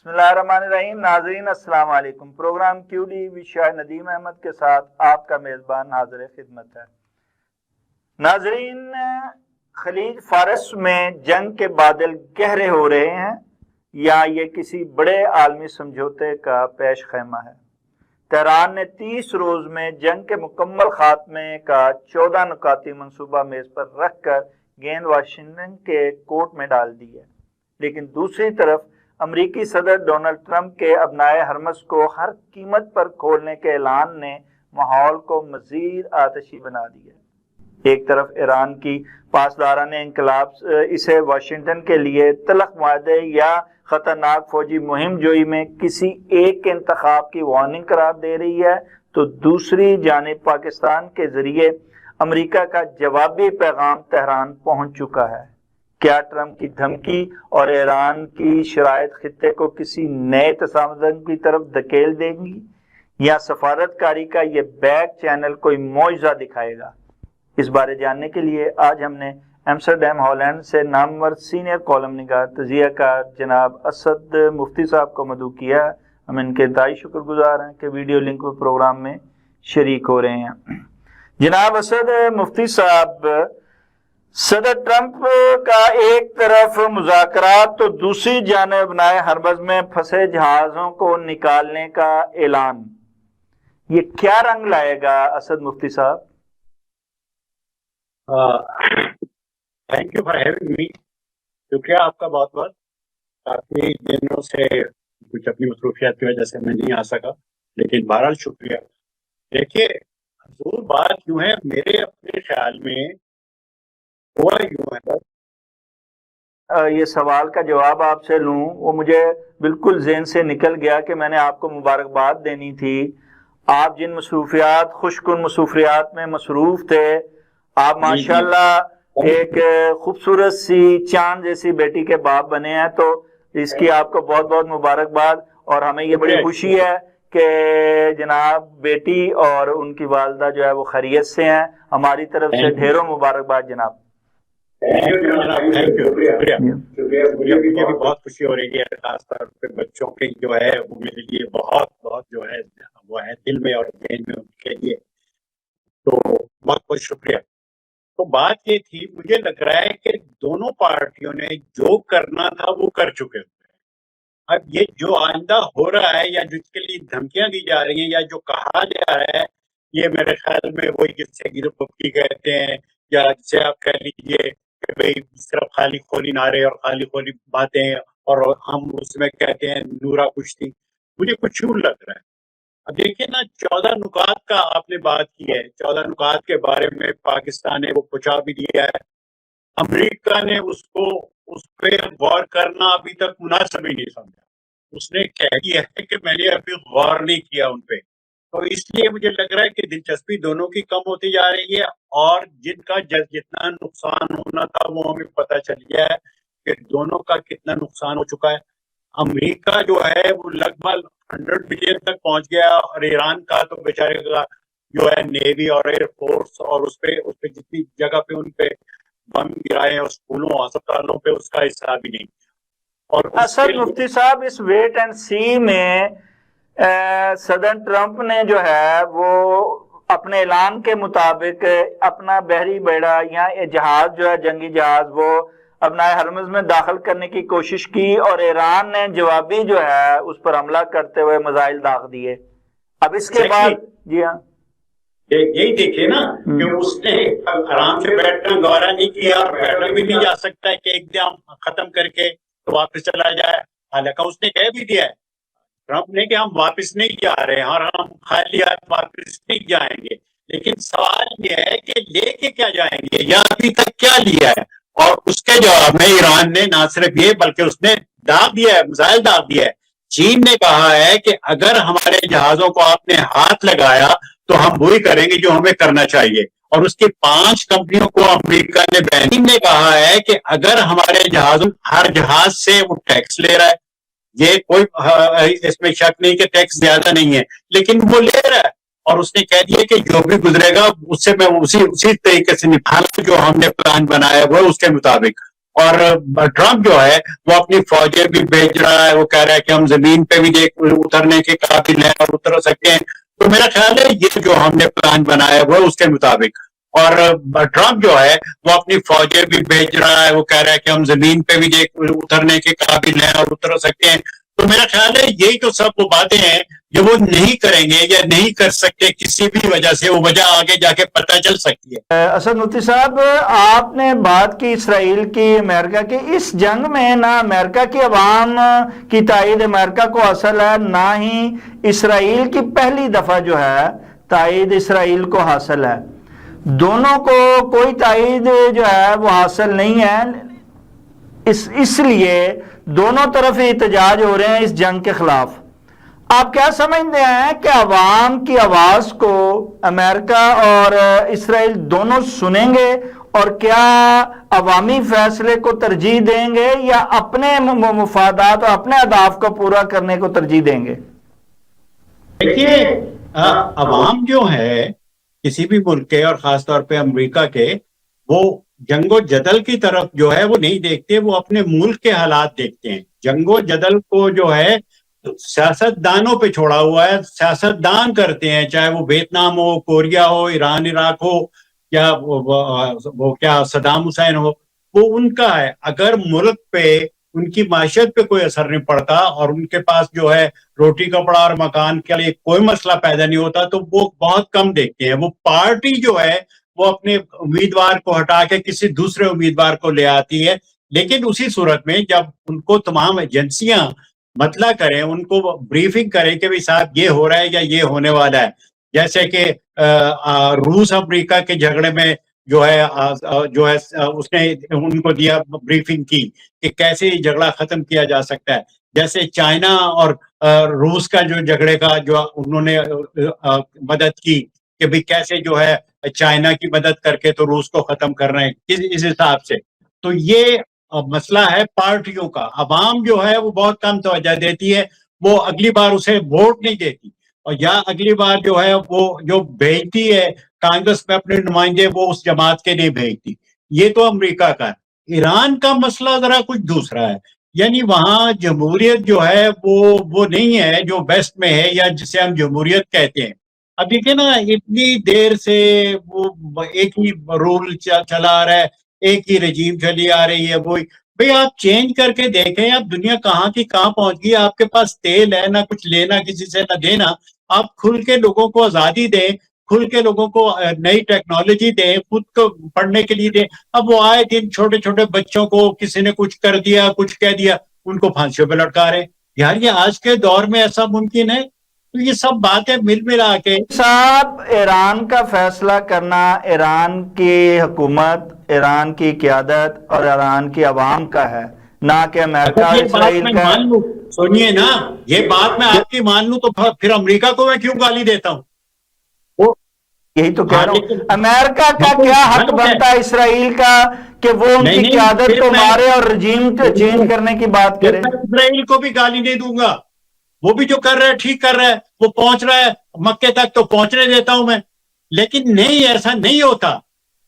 بسم اللہ الرحمن الرحیم. ناظرین السلام علیکم. پروگرام کیو ڈی وشا ندیم احمد کے ساتھ آپ کا میزبان حاضر خدمت ہے. ناظرین، خلیج فارس میں جنگ کے بادل گہرے ہو رہے ہیں یا یہ کسی بڑے عالمی سمجھوتے کا پیش خیمہ ہے؟ تہران نے 30 روز میں جنگ کے مکمل خاتمے کا 14 نکاتی منصوبہ میز پر رکھ کر گیند واشنگٹن کے کورٹ میں ڈال دی ہے، لیکن دوسری طرف امریکی صدر ڈونلڈ ٹرمپ کے ابنائے ہرمز کو ہر قیمت پر کھولنے کے اعلان نے ماحول کو مزید آتشی بنا دیا. ایک طرف ایران کی پاسداران انقلاب اسے واشنگٹن کے لیے تلخ معاہدے یا خطرناک فوجی مہم جوئی میں کسی ایک کے انتخاب کی وارننگ قرار دے رہی ہے، تو دوسری جانب پاکستان کے ذریعے امریکہ کا جوابی پیغام تہران پہنچ چکا ہے. کیا ٹرمپ کی دھمکی اور ایران کی شرائط خطے کو کسی نئے تصادم کی طرف دھکیل دیں گی یا سفارتکاری کا یہ بیک چینل کوئی معجزہ دکھائے گا؟ اس بارے جاننے کے لیے آج ہم نے ایمسٹرڈیم ہالینڈ سے نامور سینئر کالم نگار تجزیہ کار جناب اسد مفتی صاحب کو مدعو کیا. ہم ان کے انتہائی شکر گزار ہیں کہ ویڈیو لنک پر پروگرام میں شریک ہو رہے ہیں. جناب اسد مفتی صاحب، صدر ٹرمپ کا ایک طرف مذاکرات تو دوسری جانب نائے ہرمز میں پھنسے جہازوں کو نکالنے کا اعلان، یہ کیا رنگ لائے گا اسد مفتی صاحب؟ Thank you for having me. شکریہ آپ کا بہت بہت. کافی دنوں سے کچھ اپنی مصروفیات کی وجہ سے میں نہیں آ سکا، لیکن بہرحال شکریہ. دیکھیے حضور، بات یوں ہے، میرے اپنے خیال میں ہوا یوں ہے. یہ سوال کا جواب آپ سے لوں، وہ مجھے بالکل ذہن سے نکل گیا کہ میں نے آپ کو مبارکباد دینی تھی. آپ جن مصروفیات، خوش کن مصروفیات میں مصروف تھے، آپ ماشاءاللہ ایک خوبصورت سی چاند جیسی بیٹی کے باپ بنے ہیں، تو اس کی آپ کو بہت بہت مبارکباد. اور ہمیں یہ بڑی خوشی ہے کہ جناب بیٹی اور ان کی والدہ جو ہے وہ خیریت سے ہیں. ہماری طرف سے ڈھیروں مبارکباد جناب. مجھے بھی بہت خوشی ہو رہی ہے، خاص طور پہ بچوں کی جو ہے وہ میرے لیے بہت بہت جو ہے وہ ہے دل میں اور ذہن میں ان کے لیے. تو بہت بہت شکریہ. تو بات یہ تھی، مجھے لگ رہا ہے کہ دونوں پارٹیوں نے جو کرنا تھا وہ کر چکے ہوئے. اب یہ جو آئندہ ہو رہا ہے یا جس کے لیے دھمکیاں دی جا رہی ہیں یا جو کہا جا رہا ہے، یہ میرے خیال میں وہی جسے گروپی کہتے ہیں، یا جسے آپ کہہ لیجیے کہ بھئی صرف خالی خوری نعرے اور خالی خوری باتیں، اور ہم اس میں کہتے ہیں نورا کشتی. مجھے کچھ یوں لگ رہا ہے. اب دیکھیے نا، 14 نکات کا آپ نے بات کی ہے. 14 نکات کے بارے میں پاکستان نے وہ پہنچا بھی دیا ہے. امریکہ نے اس پہ غور کرنا ابھی تک مناسب ہی نہیں سمجھا. اس نے کہہ دیا ہے کہ میں نے ابھی غور نہیں کیا ان پہ. تو اس لیے مجھے لگ رہا ہے کہ دلچسپی دونوں کی کم ہوتی جا رہی ہے، اور جن کا جتنا نقصان ہونا تھا وہ ہمیں پتہ چل گیا ہے کہ دونوں کا کتنا نقصان ہو چکا ہے. امریکہ جو ہے وہ لگ بھگ 100 بلین تک پہنچ گیا، اور ایران کا تو بیچارے کا جو ہے نیوی اور ایئر فورس، اور اس پہ جتنی جگہ پہ ان پہ بم گرائے ہیں اسکولوں ہسپتالوں پہ، اس کا حساب ہی نہیں. اور اسد مفتی صاحب، اس ویٹ اینڈ سی میں صدر ٹرمپ نے جو ہے وہ اپنے اعلان کے مطابق اپنا بحری بیڑا یا جہاز جو ہے جنگی جہاز وہ ابنائے ہرمز میں داخل کرنے کی کوشش کی، اور ایران نے جوابی جو ہے اس پر حملہ کرتے ہوئے میزائل داغ دیے. اب اس کے بعد جی ہاں یہی دیکھیے نا کہ اس نے آرام سے بیٹھنا گوارا نہیں کیا، اور بیٹھنا بھی نہیں جا سکتا ہے کہ ایک دم ختم کر کے تو واپس چلا جائے. حالانکہ اس نے کہہ بھی دیا ہے ٹرمپ نے کہ ہم واپس نہیں جا رہے ہیں، اور ہم خالی ہاتھ واپس نہیں جائیں گے. لیکن سوال یہ ہے کہ لے کے کیا جائیں گے، یا ابھی تک کیا لیا ہے؟ اور اس کے جواب میں ایران نے نہ صرف یہ بلکہ اس نے داغ دیا ہے، میزائل داغ دیا ہے. چین نے کہا ہے کہ اگر ہمارے جہازوں کو آپ نے ہاتھ لگایا تو ہم وہی کریں گے جو ہمیں کرنا چاہیے. اور اس کی 5 کمپنیوں کو امریکہ نے بین نے کہا ہے کہ اگر ہمارے جہازوں ہر جہاز سے وہ ٹیکس لے رہا ہے، یہ کوئی اس میں شک نہیں کہ ٹیکس زیادہ نہیں ہے، لیکن وہ لے رہا ہے. اور اس نے کہہ دیا کہ جو بھی گزرے گا اس سے میں اسی طریقے سے نبھانا جو ہم نے پلان بنایا ہوا اس کے مطابق. اور ٹرمپ جو ہے وہ اپنی فوجیں بھی بھیج رہا ہے، وہ کہہ رہا ہے کہ ہم زمین پہ بھی اترنے کے قابل ہیں اور اتر سکتے ہیں. تو میرا خیال ہے یہ جو ہم نے پلان بنایا ہوا ہے اس کے مطابق، اور ٹرمپ جو ہے وہ اپنی فوجیں بھی بھیج رہا ہے، وہ کہہ رہا ہے کہ ہم زمین پہ بھی اترنے کے قابل ہیں اور اتر سکتے ہیں. تو میرا خیال ہے یہی تو سب وہ باتیں ہیں جو وہ نہیں کریں گے یا نہیں کر سکتے کسی بھی وجہ سے، وہ وجہ آگے جا کے پتہ چل سکتی ہے. اسد مفتی صاحب، آپ نے بات کی اسرائیل کی، امریکہ کی. اس جنگ میں نہ امریکہ کی عوام کی تائید امریکہ کو حاصل ہے، نہ ہی اسرائیل کی پہلی دفعہ جو ہے تائید اسرائیل کو حاصل ہے. دونوں کو کوئی تائید جو ہے وہ حاصل نہیں ہے. اس لیے دونوں طرف احتجاج ہو رہے ہیں اس جنگ کے خلاف. آپ کیا سمجھتے ہیں کہ عوام کی آواز کو امریکہ اور اسرائیل دونوں سنیں گے، اور کیا عوامی فیصلے کو ترجیح دیں گے یا اپنے مفادات اور اپنے اہداف کو پورا کرنے کو ترجیح دیں گے؟ دیکھیے، عوام جو ہے کسی بھی ملک کے اور خاص طور پہ امریکہ کے، وہ جنگ و جدل کی طرف جو ہے وہ نہیں دیکھتے، وہ اپنے ملک کے حالات دیکھتے ہیں. جنگ و جدل کو جو ہے سیاست دانوں پہ چھوڑا ہوا ہے، سیاست دان کرتے ہیں، چاہے وہ ویتنام ہو، کوریا ہو، ایران عراق ہو، یا وہ کیا صدام حسین ہو، وہ ان کا ہے. اگر ملک پہ ان کی معیشت پہ کوئی اثر نہیں پڑتا اور ان کے پاس جو ہے روٹی کپڑا اور مکان کے لیے کوئی مسئلہ پیدا نہیں ہوتا، تو وہ بہت کم دیکھتے ہیں. وہ پارٹی جو ہے وہ اپنے امیدوار کو ہٹا کے کسی دوسرے امیدوار کو لے آتی ہے. لیکن اسی صورت میں جب ان کو تمام ایجنسیاں مطلع کریں، ان کو بریفنگ کریں کہ بھائی صاحب یہ ہو رہا ہے یا یہ ہونے والا ہے، جیسے کہ روس امریکہ کے جھگڑے میں جو ہے اس نے ان کو دیا بریفنگ کی کہ کیسے یہ جھگڑا ختم کیا جا سکتا ہے. جیسے چائنا اور روس کا جو جھگڑے کا جو انہوں نے مدد کی کہ بھئی کیسے جو ہے چائنا کی مدد کر کے تو روس کو ختم کر رہے ہیں اس حساب سے. تو یہ مسئلہ ہے پارٹیوں کا. عوام جو ہے وہ بہت کم توجہ دیتی ہے، وہ اگلی بار اسے ووٹ نہیں دیتی، اور یا اگلی بار جو ہے وہ جو بھیجتی ہے کانگریس میں اپنے نمائندے، وہ اس جماعت کے نہیں بھیجتی. یہ تو امریکہ کا ہے. ایران کا مسئلہ ذرا کچھ دوسرا ہے. یعنی وہاں جمہوریت جو ہے وہ نہیں ہے جو ویسٹ میں ہے یا جسے ہم جمہوریت کہتے ہیں. اب دیکھیں نا، اتنی دیر سے وہ ایک ہی رول چلا آ رہا ہے، ایک ہی رجیم چلی آ رہی ہے. وہی بھئی آپ چینج کر کے دیکھیں، اب دنیا کہاں کی کہاں پہنچ گئی. آپ کے پاس تیل ہے، نہ کچھ لینا کسی سے نہ دینا. آپ کھل کے لوگوں کو آزادی دیں، کھل کے لوگوں کو نئی ٹیکنالوجی دیں، خود کو پڑھنے کے لیے دیں. اب وہ آئے دن چھوٹے چھوٹے بچوں کو کسی نے کچھ کر دیا، کچھ کہہ دیا، ان کو پھانسیوں پہ لٹکا رہے. یار یہ آج کے دور میں ایسا ممکن ہے؟ تو یہ سب باتیں مل ملا کے صاحب، ایران کا فیصلہ کرنا ایران کی حکومت، ایران کی قیادت اور ایران کی عوام کا ہے، نہ کہ امریکہ اور اسرائیل کا. سنیے نا، یہ بات میں آپ کی مان لوں تو پھر امریکہ کو میں کیوں گالی دیتا ہوں؟ یہی تو کہہ رہا ہوں، امریکہ کا کیا حق بنتا ہے اسرائیل کا کہ وہ ان کی قیادت کو مارے اور رجیم کو چینج کرنے کی بات کرے؟ اسرائیل کو بھی گالی نہیں دوں گا. وہ بھی جو کر رہا ہے ٹھیک کر رہا ہے، وہ پہنچ رہا ہے مکے تک تو پہنچنے دیتا ہوں میں. لیکن نہیں، ایسا نہیں ہوتا.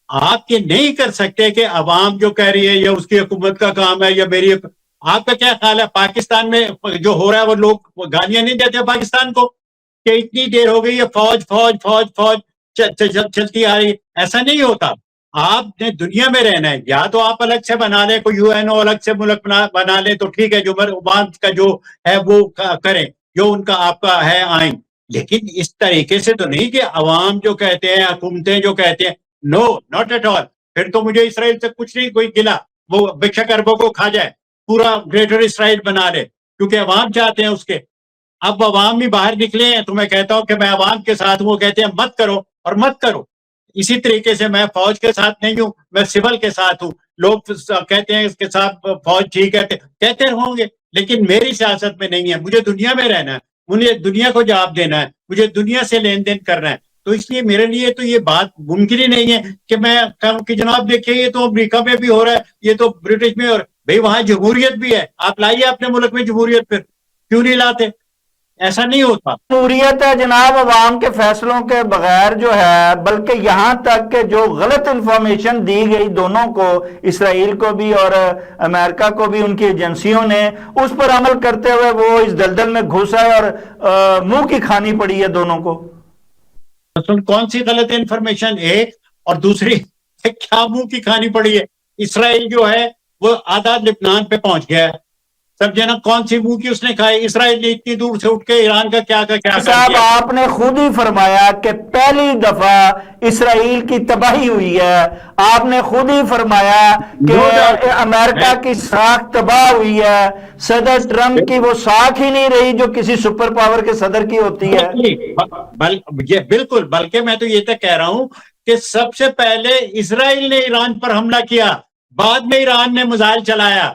آپ یہ نہیں کر سکتے کہ عوام جو کہہ رہی ہے یا اس کی حکومت کا کام ہے یا میری. آپ کا کیا خیال ہے پاکستان میں جو ہو رہا ہے، وہ لوگ گالیاں نہیں دیتے پاکستان کو کہ اتنی دیر ہو گئی ہے فوج فوج فوج فوج چلتی آ رہی ہے؟ ایسا نہیں ہوتا. آپ نے دنیا میں رہنا ہے، یا تو آپ الگ سے بنا لیں، کوئی یو این او الگ سے ملک بنا لیں تو ٹھیک ہے، جو عوام کا جو ہے وہ کریں، جو ان کا آپ کا ہے آئین. لیکن اس طریقے سے تو نہیں کہ عوام جو کہتے ہیں، حکومتیں جو کہتے ہیں. نو، ناٹ ایٹ آل. پھر تو مجھے اسرائیل سے کچھ نہیں کوئی گلا، وہ بشک اربوں کو کھا جائے، پورا گریٹر اسرائیل بنا لے، کیونکہ عوام چاہتے ہیں اس کے. اب عوام بھی باہر نکلے ہیں تو میں کہتا ہوں کہ میں عوام کے ساتھ ہوں. وہ کہتے ہیں مت کرو اور مت کرو. اسی طریقے سے میں فوج کے ساتھ نہیں ہوں، میں سول کے ساتھ ہوں. لوگ کہتے ہیں اس کے ساتھ فوج ٹھیک ہے، کہتے ہوں گے، لیکن میری سیاست میں نہیں ہے. مجھے دنیا میں رہنا ہے، مجھے دنیا کو جواب دینا ہے، مجھے دنیا سے لین دین کرنا ہے. تو اس لیے میرے لیے تو یہ بات ممکن ہی نہیں ہے کہ میں کہوں کہ جناب دیکھیے یہ تو امریکہ میں بھی ہو رہا ہے، یہ تو برٹش میں ہو رہا ہے. بھائی وہاں جمہوریت بھی ہے، آپ لائیے اپنے ملک میں جمہوریت. پھر کیوں نہیں لاتے؟ ایسا نہیں ہوتا. جمہوریت ہے جناب عوام کے فیصلوں کے بغیر جو ہے، بلکہ یہاں تک کہ جو غلط انفارمیشن دی گئی دونوں کو، اسرائیل کو بھی اور امریکہ کو بھی، ان کی ایجنسیوں نے اس پر عمل کرتے ہوئے وہ اس دلدل میں گھسا ہے اور منہ کی کھانی پڑی ہے دونوں کو. کون سی غلط انفارمیشن؟ ایک، اور دوسری کیا منہ کی کھانی پڑی ہے؟ اسرائیل جو ہے وہ آدھا لبنان پہ پہنچ گیا ہے، سمجھے نا؟ کون سی منہ کی اس نے کھائی؟ اسرائیل نے اتنی دور سے اٹھ کے ایران کا کیا کر صاحب دیا. آپ نے خود ہی فرمایا کہ پہلی دفعہ اسرائیل کی تباہی ہوئی ہے. آپ نے خود ہی فرمایا کہ امریکہ کی ساکھ تباہ ہوئی ہے. صدر ٹرمپ کی وہ ساکھ ہی نہیں رہی جو کسی سپر پاور کے صدر کی ہوتی ہے. بالکل، بلکہ میں تو یہ تو کہہ رہا ہوں کہ سب سے پہلے اسرائیل نے ایران پر حملہ کیا، بعد میں ایران نے میزائل چلایا.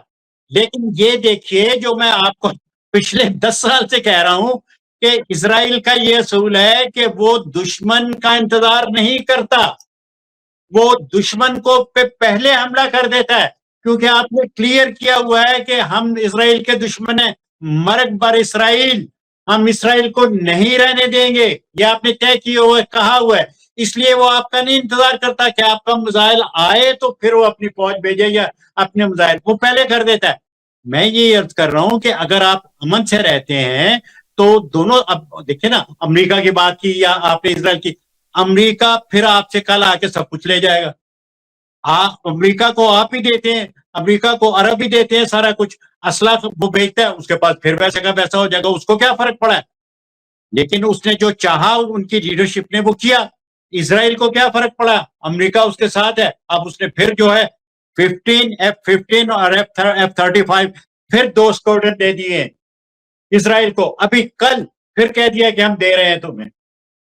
لیکن یہ دیکھیے، جو میں آپ کو پچھلے 10 سال سے کہہ رہا ہوں کہ اسرائیل کا یہ اصول ہے کہ وہ دشمن کا انتظار نہیں کرتا، وہ دشمن کو پہلے حملہ کر دیتا ہے. کیونکہ آپ نے کلیئر کیا ہوا ہے کہ ہم اسرائیل کے دشمن ہیں، مرگ بر اسرائیل، ہم اسرائیل کو نہیں رہنے دیں گے. یہ آپ نے طے کیا ہوا ہے، کہا ہوا ہے. اس لیے وہ آپ کا نہیں انتظار کرتا کہ آپ کا میزائل آئے تو پھر وہ اپنی فوج بھیجے یا اپنے میزائل، وہ پہلے کر دیتا ہے. میں یہ عرض کر رہا ہوں کہ اگر آپ امن سے رہتے ہیں تو دونوں، اب دیکھیں نا، امریکہ کی بات کی یا آپ نے اسرائیل کی، امریکہ پھر آپ سے کل آ کے سب کچھ لے جائے گا. امریکہ کو آپ ہی دیتے ہیں، امریکہ کو عرب ہی دیتے ہیں سارا کچھ، اسلحہ وہ بیچتا ہے، اس کے پاس پھر ویسے کا ویسا ہو جائے گا. اس کو کیا فرق پڑا ہے؟ لیکن اس نے جو چاہا ان کی لیڈرشپ نے وہ کیا. اسرائیل کو کیا فرق پڑا؟ امریکہ اس کے ساتھ ہے. اب اس نے پھر جو ہے 15 F-15 اور F-35 پھر 2 اسکواڈرن دے دیے اسرائیل کو. ابھی کل پھر کہہ دیا کہ ہم دے رہے ہیں تمہیں.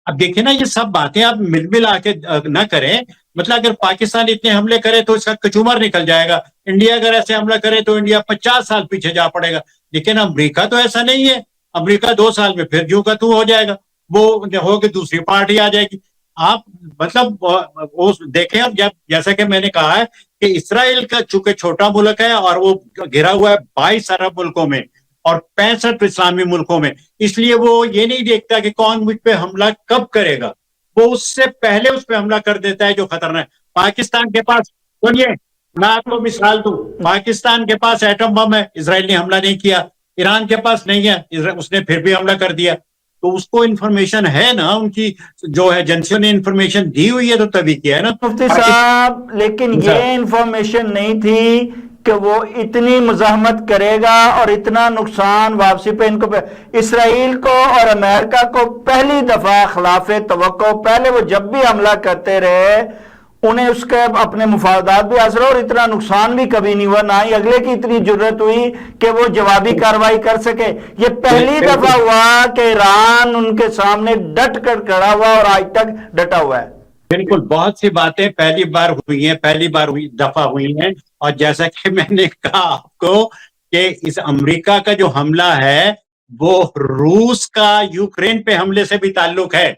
اب دیکھیں نا، یہ سب باتیں آپ مل آ کے نہ کریں. مطلب اگر پاکستان اتنے حملے کرے تو اس کا کچومر نکل جائے گا، انڈیا اگر ایسے حملہ کرے تو انڈیا 50 سال پیچھے جا پڑے گا. لیکن امریکہ تو ایسا نہیں ہے. امریکہ 2 سال میں پھر جو کا تو ہو جائے گا، وہ ہو کے دوسری پارٹی آ جائے گی. آپ مطلب دیکھیں، اب جیسا کہ میں نے کہا ہے کہ اسرائیل کا چونکہ چھوٹا ملک ہے اور وہ گھرا ہوا ہے 22 عرب ملکوں میں اور 65 اسلامی ملکوں میں، اس لیے وہ یہ نہیں دیکھتا کہ کون مجھ پہ حملہ کب کرے گا، وہ اس سے پہلے اس پہ حملہ کر دیتا ہے جو خطرناک. پاکستان کے پاس، سنیے میں آپ کو مثال دوں، پاکستان کے پاس ایٹم بم ہے، اسرائیل نے حملہ نہیں کیا. ایران کے پاس نہیں ہے، اس نے پھر بھی حملہ کر دیا. تو اس کو انفارمیشن ہے نا، ان کی جو ایجنسیوں نے انفارمیشن دی ہوئی ہے تو تبھی کیا ہے نا. مفتی صاحب لیکن یہ انفارمیشن نہیں تھی کہ وہ اتنی مزاحمت کرے گا اور اتنا نقصان واپسی پہ ان کو اسرائیل کو اور امریکہ کو پہلی دفعہ خلاف توقع، پہلے وہ جب بھی حملہ کرتے رہے انہیں اس کے اپنے مفادات بھی حاصل اور اتنا نقصان بھی کبھی نہیں ہوا، نہ ہی اگلے کی اتنی جرت ہوئی کہ وہ جوابی کارروائی کر سکے. یہ پہلی دفعہ ہوا کہ ایران ان کے سامنے ڈٹ کر کھڑا ہوا اور آج تک ڈٹا ہوا ہے. بالکل، بہت سی باتیں پہلی بار ہوئی ہیں، پہلی بار دفعہ ہوئی ہیں. اور جیسا کہ میں نے کہا آپ کو کہ اس امریکہ کا جو حملہ ہے وہ روس کا یوکرین پہ حملے سے بھی تعلق ہے.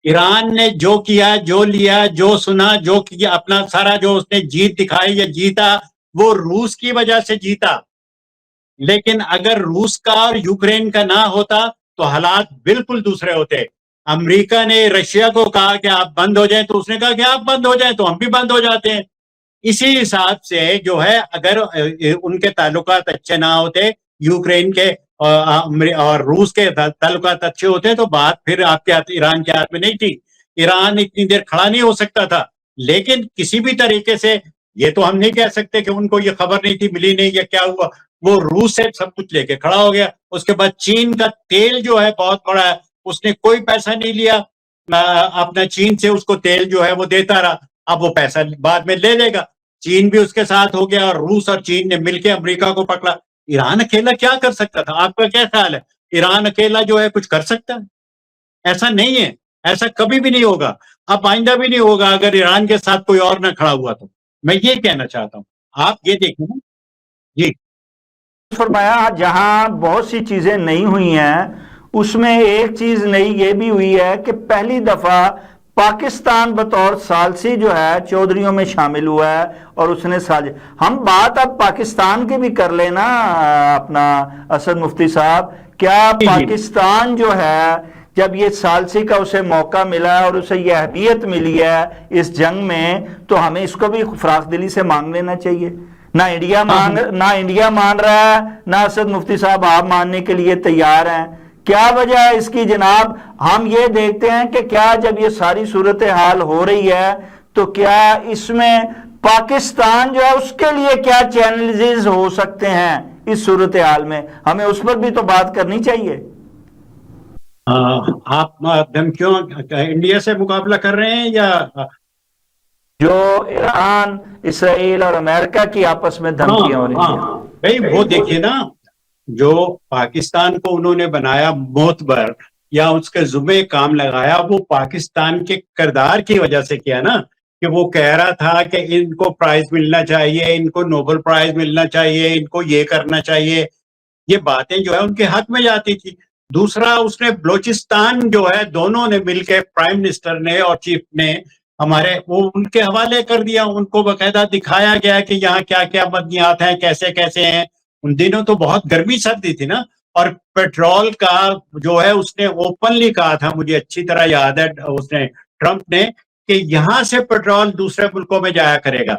ایران نے جو کیا، جو لیا، جو سنا، جو کیا، اپنا سارا جو اس نے جیت دکھائی یا جیتا، وہ روس کی وجہ سے جیتا. لیکن اگر روس کا اور یوکرین کا نہ ہوتا تو حالات بالکل دوسرے ہوتے. امریکہ نے رشیا کو کہا کہ آپ بند ہو جائیں تو اس نے کہا کہ آپ بند ہو جائیں تو ہم بھی بند ہو جاتے ہیں. اسی حساب سے جو ہے اگر ان کے تعلقات اچھے نہ ہوتے، یوکرین کے اور روس کے تعلقات اچھے ہوتے تو بات پھر آپ کے ہاتھ، ایران کے ہاتھ میں نہیں تھی. ایران اتنی دیر کھڑا نہیں ہو سکتا تھا. لیکن کسی بھی طریقے سے یہ تو ہم نہیں کہہ سکتے کہ ان کو یہ خبر نہیں تھی، ملی نہیں یا کیا ہوا، وہ روس سے سب کچھ لے کے کھڑا ہو گیا. اس کے بعد چین کا تیل جو ہے بہت بڑا ہے، اس نے کوئی پیسہ نہیں لیا اپنا چین سے، اس کو تیل جو ہے وہ دیتا رہا. اب وہ پیسہ بعد میں لے لے گا. چین بھی اس کے ساتھ ہو گیا اور روس اور چین نے مل کے امریکہ کو پکڑا. ایران اکیلا کیا کر سکتا تھا؟ آپ کا کیا خیال ہے؟ ایران اکیلا جو ہے کچھ کر سکتا ہے؟ ایسا نہیں ہے، ایسا کبھی بھی نہیں ہوگا، اب آئندہ بھی نہیں ہوگا اگر ایران کے ساتھ کوئی اور نہ کھڑا ہوا تو. میں یہ کہنا چاہتا ہوں، آپ یہ دیکھیں نا. جی فرمایا جہاں بہت سی چیزیں نہیں ہوئی ہیں اس میں ایک چیز نئی یہ بھی ہوئی ہے کہ پہلی دفعہ پاکستان بطور ثالثی جو ہے چودھریوں میں شامل ہوا ہے اور اس نے ہم بات اب پاکستان کی بھی کر لینا اپنا اسد مفتی صاحب، کیا پاکستان جو ہے جب یہ ثالثی کا اسے موقع ملا ہے اور اسے یہ اہمیت ملی ہے اس جنگ میں، تو ہمیں اس کو بھی فراخ دلی سے مانگ لینا چاہیے؟ نہ انڈیا مان رہا ہے، نہ اسد مفتی صاحب آپ ماننے کے لیے تیار ہیں. کیا وجہ ہے اس کی جناب؟ ہم یہ دیکھتے ہیں کہ کیا جب یہ ساری صورتحال ہو رہی ہے تو کیا اس میں پاکستان جو ہے اس کے لیے کیا چیلنجز ہو سکتے ہیں اس صورتحال میں؟ ہمیں اس پر بھی تو بات کرنی چاہیے. آپ دھمکیوں انڈیا سے مقابلہ کر رہے ہیں یا جو ایران، اسرائیل اور امریکہ کی آپس میں دھمکیاں ہو رہی ہیں؟ بھائی وہ دیکھیے نا، جو پاکستان کو انہوں نے بنایا معتبر یا اس کے ذمہ کام لگایا، وہ پاکستان کے کردار کی وجہ سے کیا نا، کہ وہ کہہ رہا تھا کہ ان کو پرائز ملنا چاہیے، ان کو نوبل پرائز ملنا چاہیے، ان کو یہ کرنا چاہیے. یہ باتیں جو ہے ان کے حق میں جاتی تھی. دوسرا، اس نے بلوچستان جو ہے دونوں نے مل کے، پرائم منسٹر نے اور چیف نے ہمارے، وہ ان کے حوالے کر دیا. ان کو باقاعدہ دکھایا گیا کہ یہاں کیا کیا مدنیات ہیں، کیسے کیسے ہیں. ان دنوں تو بہت گرمی سردی تھی نا، اور پیٹرول کا جو ہے اس نے اوپنلی کہا تھا، مجھے اچھی طرح یاد ہے اس نے، ٹرمپ نے، کہ یہاں سے پیٹرول دوسرے ملکوں میں جایا کرے گا.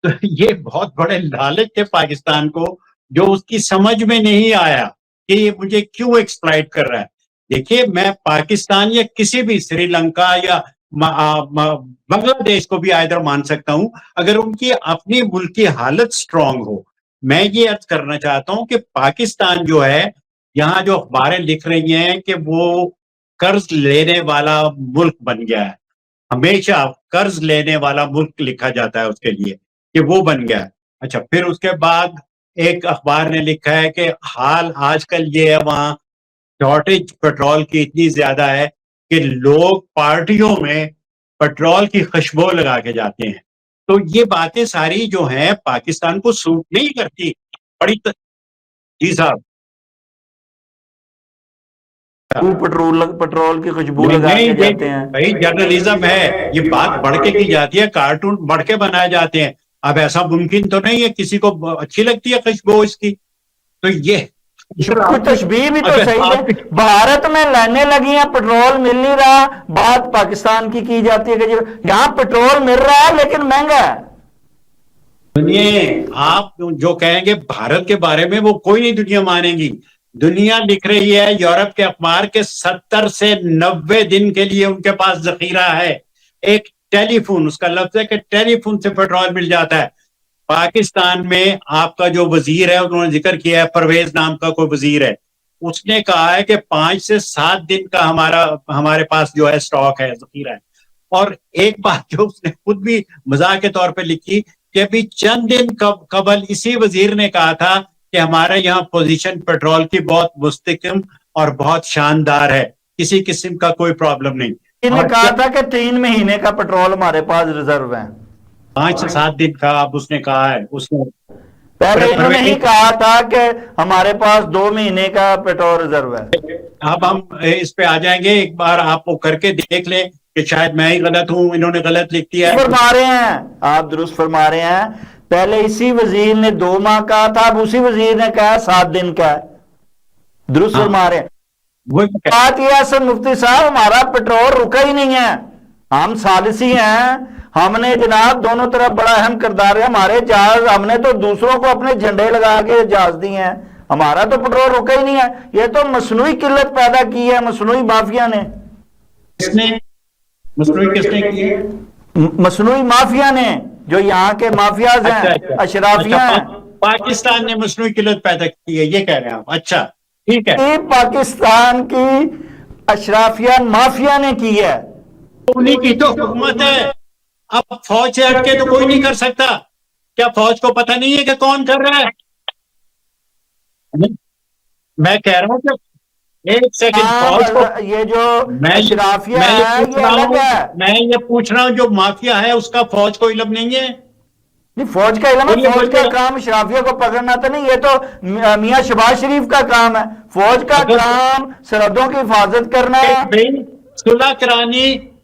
تو یہ بہت بڑے لالچ تھے پاکستان کو، جو اس کی سمجھ میں نہیں آیا کہ یہ مجھے کیوں ایکسپلائٹ کر رہا ہے. دیکھیے، میں پاکستان یا کسی بھی سری لنکا یا بنگلہ دیش کو بھی آئیدر مان سکتا ہوں اگر ان کی اپنی ملک کی حالت سٹرونگ ہو. میں یہ عرض کرنا چاہتا ہوں کہ پاکستان جو ہے، یہاں جو اخباریں لکھ رہی ہیں کہ وہ قرض لینے والا ملک بن گیا ہے. ہمیشہ قرض لینے والا ملک لکھا جاتا ہے اس کے لیے کہ وہ بن گیا ہے. اچھا، پھر اس کے بعد ایک اخبار نے لکھا ہے کہ حال آج کل یہ ہے، وہاں شارٹیج پیٹرول کی اتنی زیادہ ہے کہ لوگ پارٹیوں میں پیٹرول کی خوشبو لگا کے جاتے ہیں. تو یہ باتیں ساری جو ہیں پاکستان کو سوٹ نہیں کرتی. بڑی جی صاحب، پیٹرول کی خوشبو لگا کے جاتے ہیں. بھائی جرنلزم ہے، یہ بات بڑھ کے کی جاتی ہے، کارٹون بڑھ کے بنائے جاتے ہیں. اب ایسا ممکن تو نہیں ہے کسی کو اچھی لگتی ہے خوشبو اس کی. تو یہ تشبیہ بھی تو صحیح ہے. بھارت میں لائنیں لگی ہیں، پیٹرول مل نہیں رہا، بات پاکستان کی جاتی ہے کہ یہاں پیٹرول مل رہا ہے لیکن مہنگا ہے. سنیے، آپ جو کہیں گے بھارت کے بارے میں، وہ کوئی نہیں دنیا مانے گی. دنیا لکھ رہی ہے، یورپ کے اخبار کے 70 سے 90 دن کے لیے ان کے پاس ذخیرہ ہے. ایک ٹیلی فون، اس کا لفظ ہے کہ ٹیلی فون سے پیٹرول مل جاتا ہے. پاکستان میں آپ کا جو وزیر ہے، انہوں نے ذکر کیا ہے، پرویز نام کا کوئی وزیر ہے، اس نے کہا ہے کہ 5 سے 7 دن کا ہمارے پاس جو ہے سٹاک ہے، ذخیرہ ہے. اور ایک بات جو اس نے خود بھی مزاح کے طور پہ لکھی کہ ابھی چند دن قبل اسی وزیر نے کہا تھا کہ ہمارے یہاں پوزیشن پیٹرول کی بہت مستحکم اور بہت شاندار ہے، کسی قسم کا کوئی پرابلم نہیں. انہوں نے کہا تھا کہ 3 مہینے کا پیٹرول ہمارے پاس ریزرو ہے. 5 سے 7 دن کا اب اس نے کہا ہے. اس نے پہلے انہوں نے ہی کہا تھا کہ ہمارے پاس 2 مہینے کا پیٹرول ریزرو ہے. اب ہم اس پہ آ جائیں گے، ایک بار آپ وہ کر کے دیکھ لیں کہ شاید میں ہی غلط ہوں، انہوں نے غلط لکھ دیا ہے. فرما رہے ہیں آپ، درست فرما رہے ہیں. پہلے اسی وزیر نے 2 ماہ کہا تھا، اب اسی وزیر نے کہا 7 دن کا ہے. درست فرما رہے ہیں. بات یہ ہے مفتی صاحب، ہمارا پیٹرول رکا ہی نہیں ہے. ہم ثالثی ہیں، ہم نے جناب دونوں طرف بڑا اہم کردار ہے. ہمارے جہاز، ہم نے تو دوسروں کو اپنے جھنڈے لگا کے جہاز دیے ہیں، ہمارا تو پیٹرول رکا ہی نہیں ہے. یہ تو مصنوعی قلت پیدا کی ہے مصنوعی مافیا نے. مصنوعی مافیا نے، جو یہاں کے مافیاز ہیں، اشرافیہ ہیں. پاکستان نے مصنوعی قلت پیدا کی ہے، یہ کہہ رہے ہیں آپ؟ اچھا ٹھیک ہے. پاکستان کی اشرافیہ مافیا نے کی ہے. انہیں کی تو حکومت ہے. اب فوج سے ہٹ کے تو کوئی نہیں کر سکتا. کیا فوج کو پتہ نہیں ہے کہ کون کر رہا ہے؟ میں کہہ رہا ہوں کہ ایک سیکنڈ، فوج کو، یہ جو اشرافیہ ہے یہ الگ ہے. میں یہ پوچھ رہا ہوں جو مافیا ہے اس کا فوج کو علم نہیں ہے؟ نہیں، فوج کا علم ہے. فوج کا کام اشرافیہ کو پکڑنا تو نہیں، یہ تو میاں شہباز شریف کا کام ہے. فوج کا کام سرحدوں کی حفاظت کرنا ہے. صلح کرانی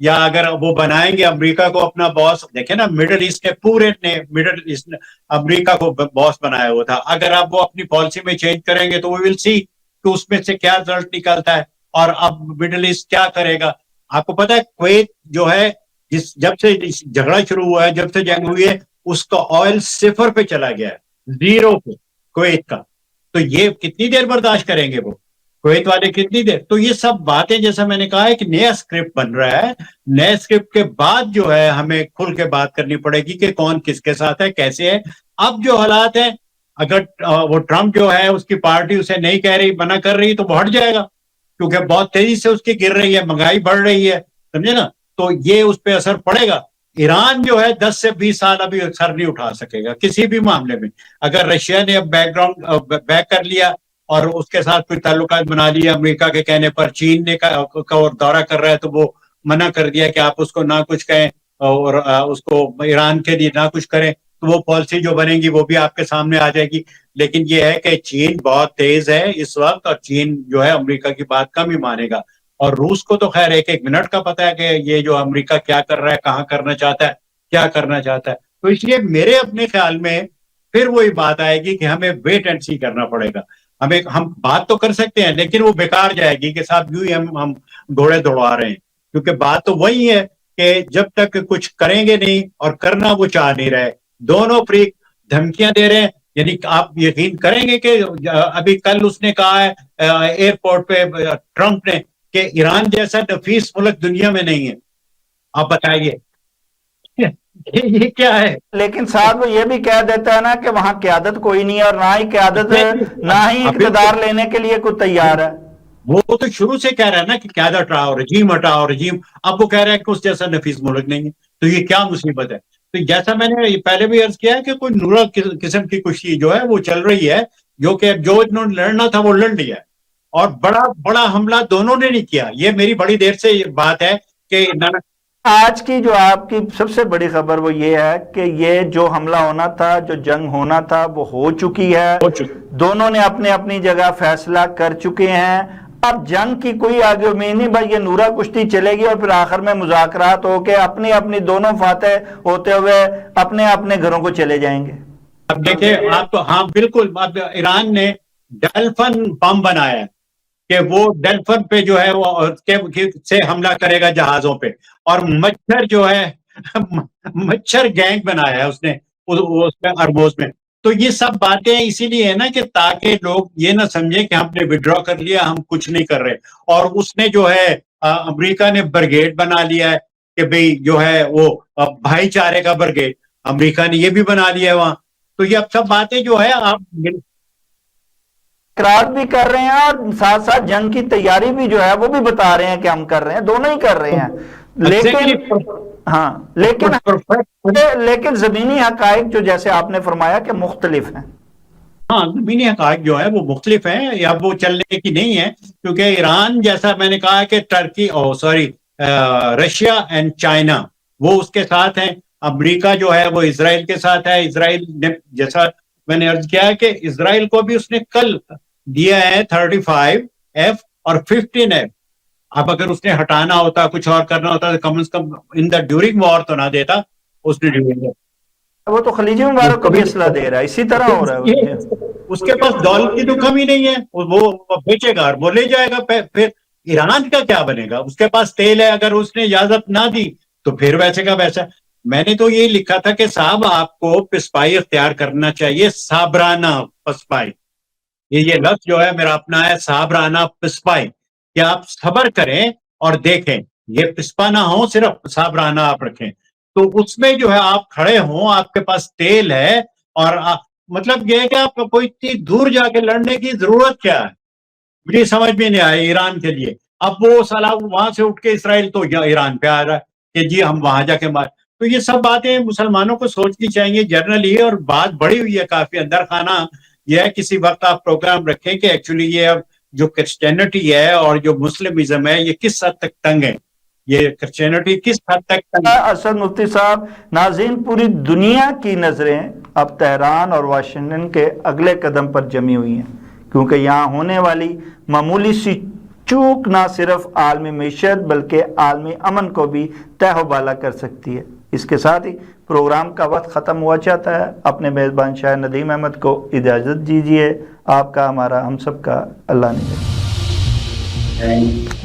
یا اگر وہ بنائیں گے امریکہ کو اپنا باس. دیکھیں نا مڈل ایسٹ نے پورے نے مڈل ایسٹ نے امریکہ کو باس بنایا ہوا تھا. اگر آپ وہ اپنی پالیسی میں چینج کریں گے تو وی ول سی کہ اس میں سے کیا رزلٹ نکلتا ہے. اور اب مڈل ایسٹ کیا کرے گا؟ آپ کو پتا ہے کویت جو ہے جب سے جھگڑا شروع ہوا ہے, جب سے جنگ ہوئی ہے, اس کا آئل 0 پہ چلا گیا ہے, 0 پہ کویت کا. تو یہ کتنی دیر برداشت کریں گے وہ کویت والے, کتنی دیر؟ تو یہ سب باتیں جیسا میں نے کہا ہے کہ نیا اسکرپٹ بن رہا ہے. نئے اسکرپٹ کے بعد جو ہے ہمیں کھل کے بات کرنی پڑے گی کہ کون کس کے ساتھ ہے, کیسے ہے. اب جو حالات ہیں, اگر وہ ٹرمپ جو ہے اس کی پارٹی اسے نہیں کہہ رہی, منع کر رہی, تو وہ ہٹ جائے گا, کیونکہ بہت تیزی سے اس کی گر رہی ہے, مہنگائی بڑھ رہی ہے, سمجھے نا. تو یہ اس پہ اثر پڑے گا. ایران جو ہے 10 سے 20 سال ابھی سر نہیں اٹھا سکے گا کسی بھی معاملے میں. اگر رشیا نے اب بیک گراؤنڈ بیک کر لیا اور اس کے ساتھ کوئی تعلقات بنا لیا امریکہ کے کہنے پر, چین نے کا دورہ کر رہا ہے تو وہ منع کر دیا کہ آپ اس کو نہ کچھ کہیں اور اس کو ایران کے لیے نہ کچھ کریں, تو وہ پالیسی جو بنے گی وہ بھی آپ کے سامنے آ جائے گی. لیکن یہ ہے کہ چین بہت تیز ہے اس وقت, اور چین جو ہے امریکہ کی بات کم ہی مانے گا. اور روس کو تو خیر ایک منٹ کا پتا ہے کہ یہ جو امریکہ کیا کر رہا ہے, کہاں کرنا چاہتا ہے, کیا کرنا چاہتا ہے. تو اس لیے میرے اپنے خیال میں پھر وہی بات آئے گی کہ ہمیں ویٹ اینڈ سی کرنا پڑے گا. ہم بات تو کر سکتے ہیں لیکن وہ بیکار جائے گی کہ صاحب یوں ہی ہم گھوڑے دوڑا رہے ہیں, کیونکہ بات تو وہی ہے کہ جب تک کچھ کریں گے نہیں اور کرنا وہ چاہ نہیں رہے. دونوں فریق دھمکیاں دے رہے ہیں. یعنی آپ یقین کریں گے کہ ابھی کل اس نے کہا ہے ایئرپورٹ پہ ٹرمپ نے کہ ایران جیسا نفیس ملک دنیا میں نہیں ہے. آپ بتائیے یہ کیا ہے؟ لیکن ساتھ وہ یہ بھی کہہ دیتا ہے نا کہ وہاں قیادت کوئی نہیں ہے, اور نہ ہی قیادت نہ ہی اقتدار لینے کے لیے کوئی تیار ہے. وہ تو شروع سے کہہ رہا ہے نا کہ قیادت ہٹاؤ, رجیم ہٹاؤ, رجیم. اب وہ کہہ رہا ہے کہ اس جیسا نفیس ملک نہیں ہے. تو یہ کیا مصیبت ہے؟ تو جیسا میں نے پہلے بھی عرض کیا ہے کہ کوئی نورا قسم کی کشی جو ہے وہ چل رہی ہے, جو کہ جو انہوں نے لڑنا تھا وہ لڑ لیا, اور بڑا حملہ دونوں نے نہیں کیا. یہ میری بڑی دیر سے بات ہے کہ آج کی جو آپ کی سب سے بڑی خبر وہ یہ ہے کہ یہ جو حملہ ہونا تھا, جو جنگ ہونا تھا, وہ ہو چکی ہے. دونوں نے اپنے اپنی جگہ فیصلہ کر چکے ہیں. اب جنگ کی کوئی آگے امید نہیں بھائی, یہ نورا کشتی چلے گی اور پھر آخر میں مذاکرات ہو کے اپنی اپنی دونوں فاتح ہوتے ہوئے اپنے اپنے گھروں کو چلے جائیں گے. اب دیکھیں آپ تو, ہاں بالکل. اب ایران نے ڈلفن بم بنایا ہے کہ وہ ڈلفن پہ جو ہے وہ سے حملہ کرے گا جہازوں پہ, اور مچھر جو ہے مچھر گینگ بنایا ہے اس نے ارموز میں. تو یہ سب باتیں اسی لیے ہے نا کہ تاکہ لوگ یہ نہ سمجھیں کہ ہم نے وڈرا کر لیا, ہم کچھ نہیں کر رہے. اور اس نے جو ہے امریکہ نے برگیڈ بنا لیا ہے کہ بھئی جو ہے وہ بھائی چارے کا برگیڈ, امریکہ نے یہ بھی بنا لیا ہے وہاں. تو یہ اب سب باتیں جو ہے آپ اقرار بھی کر رہے ہیں اور ساتھ ساتھ جنگ کی تیاری بھی جو ہے وہ بھی بتا رہے ہیں کہ ہم کر رہے ہیں, دونوں ہی کر رہے ہیں. لیکن زمینی حقائق جو جیسے آپ نے فرمایا کہ مختلف ہیں. ہاں, زمینی حقائق جو ہے وہ مختلف ہیں, اب وہ چلنے کی نہیں ہے. کیونکہ ایران جیسا میں نے کہا کہ ٹرکی رشیا اینڈ چائنا وہ اس کے ساتھ ہیں. امریکہ جو ہے وہ اسرائیل کے ساتھ ہے. اسرائیل نے, جیسا میں نے عرض کیا ہے کہ اسرائیل کو بھی اس نے کل دیا ہے 35F اور 15F. اب اگر اس نے ہٹانا ہوتا, کچھ اور کرنا ہوتا تو کم از کم ان دا ڈیورنگ وار تو نہ دیتا اس نے. وہ تو خلیج مبارک کو بھی اسلحہ دے رہا ہے, اسی طرح ہو رہا ہے. اس کے پاس دولت کی تو کمی نہیں ہے, وہ بیچے گا اور وہ لے جائے گا. پھر ایران کا کیا بنے گا؟ اس کے پاس تیل ہے, اگر اس نے اجازت نہ دی تو پھر ویسے کا ویسا. میں نے تو یہ لکھا تھا کہ صاحب آپ کو پسپائی اختیار کرنا چاہیے, صابرانہ پسپائی. یہ لفظ جو ہے میرا اپنا ہے, صابرانہ پسپائی, کہ آپ صبر کریں اور دیکھیں. یہ پسپا نہ ہو, صرف صابرانہ آپ رکھیں. تو اس میں جو ہے آپ کھڑے ہوں, آپ کے پاس تیل ہے, اور مطلب یہ ہے کہ آپ کو کوئی اتنی دور جا کے لڑنے کی ضرورت کیا ہے؟ مجھے سمجھ میں نہیں آیا ایران کے لیے. اب وہ سالہ وہاں سے اٹھ کے اسرائیل تو ایران پہ آ رہا ہے کہ جی ہم وہاں جا کے مار. تو یہ سب باتیں مسلمانوں کو سوچنی چاہیے جنرلی, اور بات بڑی ہوئی ہے کافی اندر خانہ. یہ ہے کسی وقت آپ پروگرام رکھیں کہ ایکچولی یہ جو کرسچینٹی ہے اور جو مسلمزم ہے یہ کس حد تک تنگ ہے, یہ کرسچینٹی کس حد تک تنگ ہے. اسد مفتی صاحب, ناظرین, پوری دنیا کی نظریں اب تہران اور واشنگٹن کے اگلے قدم پر جمی ہوئی ہیں, کیونکہ یہاں ہونے والی معمولی سی چوک نہ صرف عالمی معیشت بلکہ عالمی امن کو بھی تہ و بالا کر سکتی ہے۔ اس کے ساتھ ہی پروگرام کا وقت ختم ہوا چاہتا ہے۔ اپنے میزبان شاہ ندیم احمد کو اجازت دیجیے۔ آپ کا، ہمارا، ہم سب کا اللہ نگہدار۔